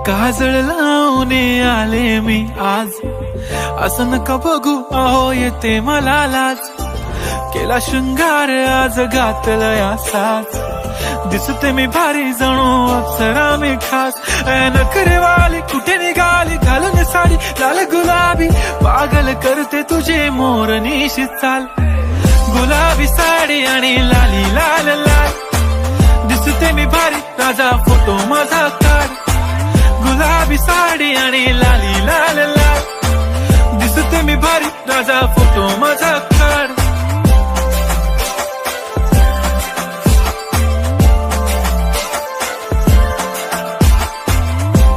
काजळ लावून आले मी आज, असं नका बघू अहो येते मला लाज. केला शृंगार आज घातलया साज, दिसते मी भारी जणू अप्सरा मी खास. नखरेवाली कुठे निघाली घालून साडी लाल गुलाबी, पागल करते तुझे मोरनीशी चाल. गुलाबी साडी आणि लाली लाल लाल, दिसते मी भारी राजा फोटो माझा काढ. गुलाबी साडी आणि लाली लाल लाल, दिसते मी भारी राजा फोटो माझा